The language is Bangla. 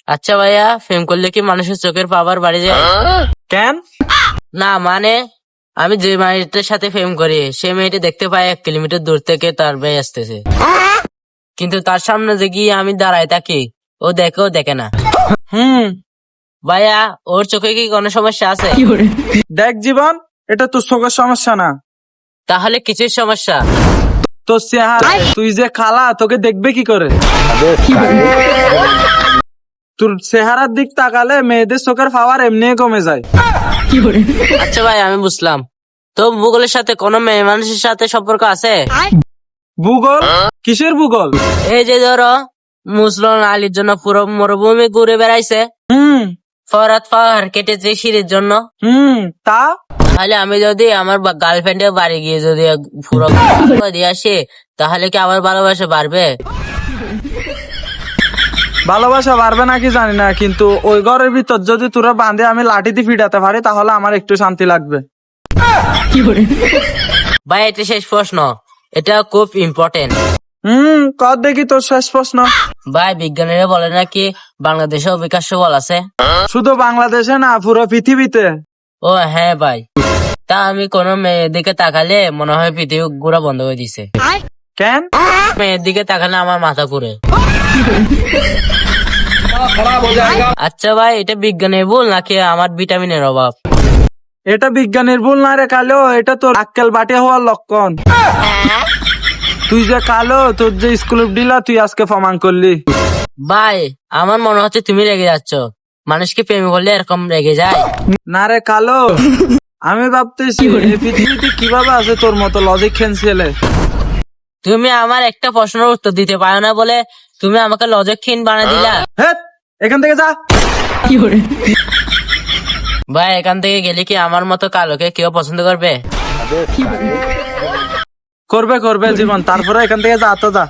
আচ্ছা ভাইয়া, প্রেম করলে কি মানুষের চোখের পাওয়ার বাড়ে যায়? কেন? না মানে, আমি যে মেয়েটার সাথে প্রেম করি সে মেয়েটা দেখতে পাই 1 কিলোমিটার দূর থেকে তার ভাই আসতেছে, কিন্তু তার সামনে যে গিয়ে আমি দাঁড়ায় থাকি ও দেখেও দেখে না। হুম। ভাইয়া, ওর চোখে কি কোনো সমস্যা আছে? দেখ জীবন, এটা তোর চোখের সমস্যা না, তাহলে কিছুই সমস্যা। তোর চেহারা। তুই যে খালা, তোকে দেখবে কি করে? তোর চেহারার দিক তাকালে মেয়েদের চোখের পাওয়ার এমনি কমে যায়। আচ্ছা ভাই, আমি বুঝলাম। তো ভূগোলের সাথে কোনো মেয়ে মানুষের সাথে সম্পর্ক আছে? ভূগোল? কিসের ভূগোল? এই যে ধরো, মুসলমান আলীর জন্য পুরো মরুভূমি ঘুরে বেড়াইছে, হুম ফরাত পাহাড় কেটেছে সিঁড়ির জন্য। তা তাহলে আমি যদি আমার গার্লফ্রেন্ডের বাড়ি গিয়ে যদি পুরো দিয়ে আসি, তাহলে কি আমার ভালোবাসা বাড়বে? ভালোবাসা বাড়বে নাকি জানি না, কিন্তু ওই ঘরের ভিতর যদি তোরা বাঁধে আমি লাঠি দিয়ে ফিটাতে পারি তাহলে আমার একটু শান্তি লাগবে। ভাই, এটা শেষ প্রশ্ন, এটা খুব ইম্পর্টেন্ট। কর দেখি তোর শেষ প্রশ্ন। ভাই, বিজ্ঞানীরা বলে নাকি বাংলাদেশেও বিকাশ বল আছে। শুধু বাংলাদেশে না, পুরো পৃথিবীতে। ও হ্যাঁ ভাই, তা আমি কোনো মেয়ের দিকে তাকালে মনে হয় পৃথিবী ঘোরা বন্ধ হয়ে দিছে। কেন? মেয়ের দিকে তাকালে আমার মাথা ঘুরে। আচ্ছা ভাই, এটা বিজ্ঞানের ভুল নাকি আমার ভিটামিনের অভাব? এটা বিজ্ঞানের ভুল না রে কালো, এটা তোর আক্কেল বাটে হওয়ার লক্ষণ। তুই যে কালো, তোর যে স্কুল দিলা তুই আজকে প্রমাণ করলি। ভাই, আমার মনে হচ্ছে তুমি রেগে যাচ্ছ। মানুষকে প্রেম করলে এরকম রেগে যায়? না রে কালো, আমি ভাবতেছি এই পৃথিবীতে কিভাবে আছে তোর মতো লজিক খেন ছেলে। তুমি আমার একটা প্রশ্নের উত্তর দিতে পারো না বলে তুমি আমাকে লজক্ষীন বানিয়ে দিলা। হেৎ, এখান থেকে যা। ভাই, এখান থেকে গেলে কি আমার মতো কালোকে কেউ পছন্দ করবে? করবে করবে জীবন, তারপরে এখান থেকে যা তো যা।